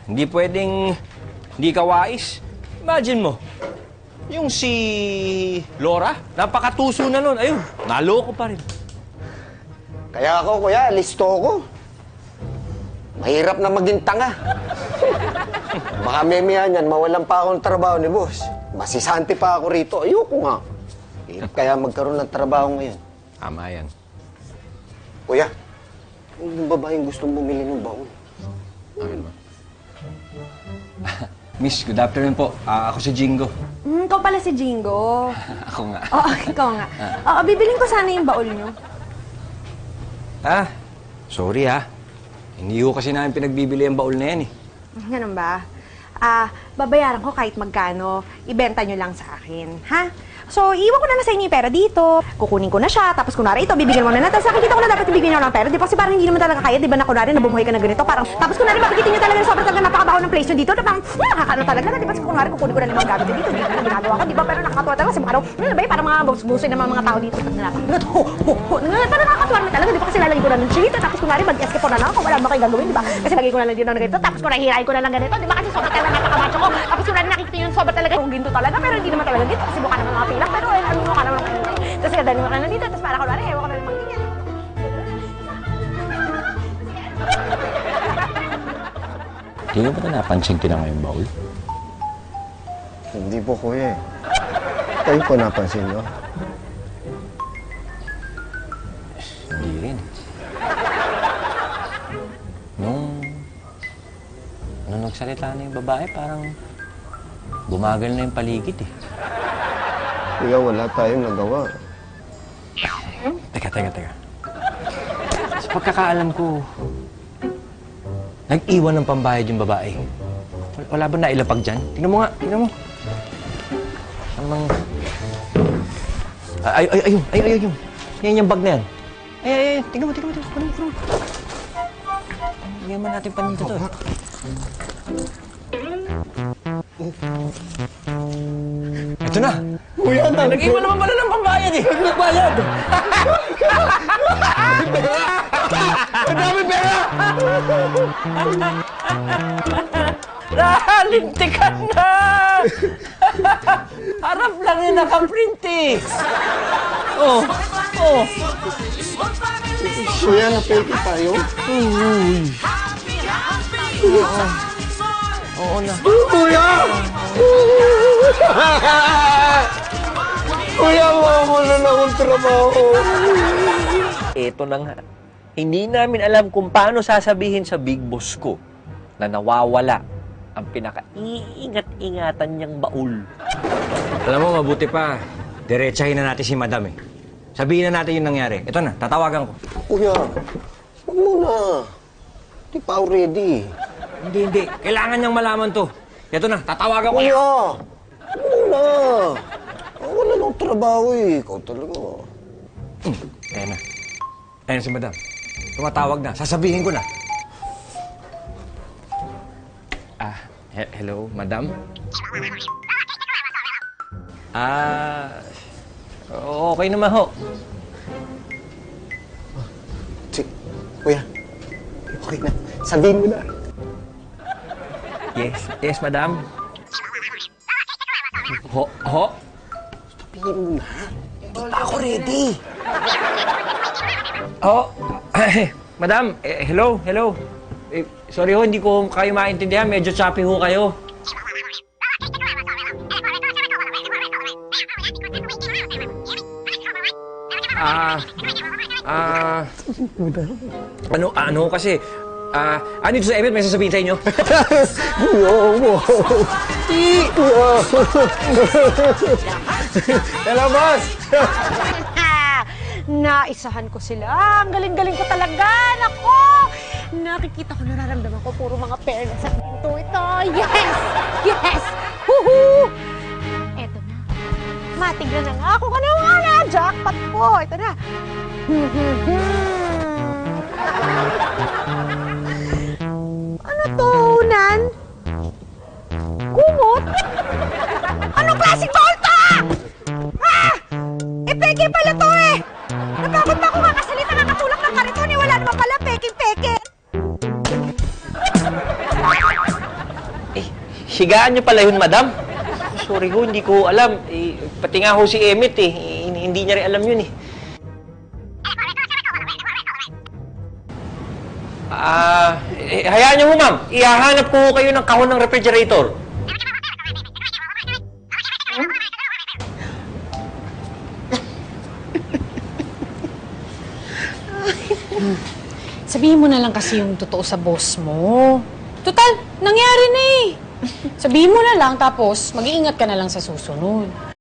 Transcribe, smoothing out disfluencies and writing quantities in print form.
Hindi pwedeng hindi ka wais. Imagine mo, yung si Laura, napakatuso na nun. Ayun, naloko pa rin. Kaya ako, kuya, listo ako. Mahirap na maging tanga. Baka memihan yan, mawalan pa akong trabaho ni boss. Masisante pa ako rito. Ayoko nga. Hirap kaya magkaroon ng trabaho ngayon. Tama yan. Kuya, yung babaeng gustong bumili ng baon. Akin ba? Miss, good afternoon po. Ako si Jingo. Ikaw pala si Jingo. Ako nga. Oo, ikaw nga. Oo, bibiling ko sana yung baul nyo. Sorry Hindi ko kasi namin pinagbibili ang baul na yan eh. Ganun ba? Babayaran ko kahit magkano. Ibenta nyo lang sa akin, ha? So, iwan ko na sa inyo yung pera dito. Kukunin ko na siya. Tapos kunwari ito, bibigyan mo na natin. Sa akin, kita ko na dapat ibigyan nyo ng pera. Di ba? Kasi parang hindi naman talaga kaya. Di ba na kunwari, nabubuhay ka na ganito. Parang, tapos kunwari, makikita nyo talaga na sobrang talaga napakabaho ng place nyo dito. Na parang, nakakano talaga na. Di ba? Kasi kunwari, kukunin ko na limang gamit dito. Di ba na ginagawa ko. Di ba? Pero nakakatuwa talaga. Kasi parang, ba? Parang mga busoy na mga tao dito. Parang nakakatuwa na talaga. Di ba? Kasi lalagay ko na ng dito. Tapos kunwari, mag-escape ko na lang ako. Wala mo kayo gagawin. Di ba? Kasi lagay ko na lang dito ng ganito. Tapos kunwari, hirahin ko na lang ganito. Di ba? Kasi sobrang talaga napakamacho ko. Tapos kunwari, nakikita nyo sobrang talaga yung ginto talaga. Pero hindi naman talaga dito. Kasi mukha naman mga pilak. Pero ano mukha naman ako. Tapos kadali mo ka na dito. Tapos para kunwari, hewa ko na limang ganyan. Hindi mo ba napansin ko na ngayong baul? Hindi po, kuya eh. Kayo po napansin nyo? Hindi rin. Nung nagsalita na yung babae, parang bumagal na yung paligid eh. Kuya, wala tayong nagawa. Teka. Sa pagkakaalam ko, nag-iwan ng pambayad yung babae. Wala ba nailapag dyan? Tingnan mo nga, tingnan mo. Anong... Ayun. Yan yung bag na yan. Ay, tingnan mo. Tingnan mo natin panito to. Ito na! Kuya, Nag-iwan naman pala ng pambayad eh! Nagbayad! ang dami pera! Lintikan na! Harap lang yung nakaprint eh! Oh! Kuya, na-fake tayo? Oo na. Kuya! Kuya, mawawalan akong trabaho. Ito na nga. Hindi namin alam kung paano sasabihin sa big boss ko na nawawala ang pinaka-iingat-ingatan niyang baul. Alam mo, mabuti pa. Diretsahin na natin si Madam eh. Sabihin na natin yung nangyari. Ito na, tatawagan ko. Kuya, huwag muna. Di pa ako ready. Hindi. Kailangan niyang malaman to. Ito na, tatawagan ko. Kuya, huwag muna. Wala nang trabaho eh. Ikaw talaga. Ayan na. Ayan si Madam. Tumatawag na. Sasabihin ko na. Hello, Madam? Okay naman ho. Kuya, okay na. Sabihin mo na. Yes, Madam. Ho? Sabihin mo na. Hindi pa ako ready. Madam, hello. Sorry ho, hindi ko kayo maintindihan. Medyo choppy ho kayo. Ano kasi, ano ito sa Emmet, may sasabihin sa inyo? Hello, boss! Naisahan ko sila. Ang galing-galing ko talaga. Nako! Nakikita ko, nararamdaman ko, puro mga pera sa pinto ito. Yes! Woohoo! Eto na. Matignan na nga ako. Kanawala! Jackpot po! Ito na. Ano to, Unan? Kumot? Anong klaseng baul to? Peke pala to eh! Natakot pa ako kakasalita na katulak ng kariton eh. Wala naman pala, peke-peke. Higaan niyo pala yun, madam. Sorry ho, hindi ko alam. Pati nga ho si Emmett hindi niya rin alam yun eh. Hayaan niyo ho, ma'am. Ihahanap ko kayo ng kahon ng refrigerator. Sabihin mo na lang kasi yung totoo sa boss mo. Total, nangyari na eh. Sabihin mo na lang, tapos mag-iingat ka na lang sa susunod.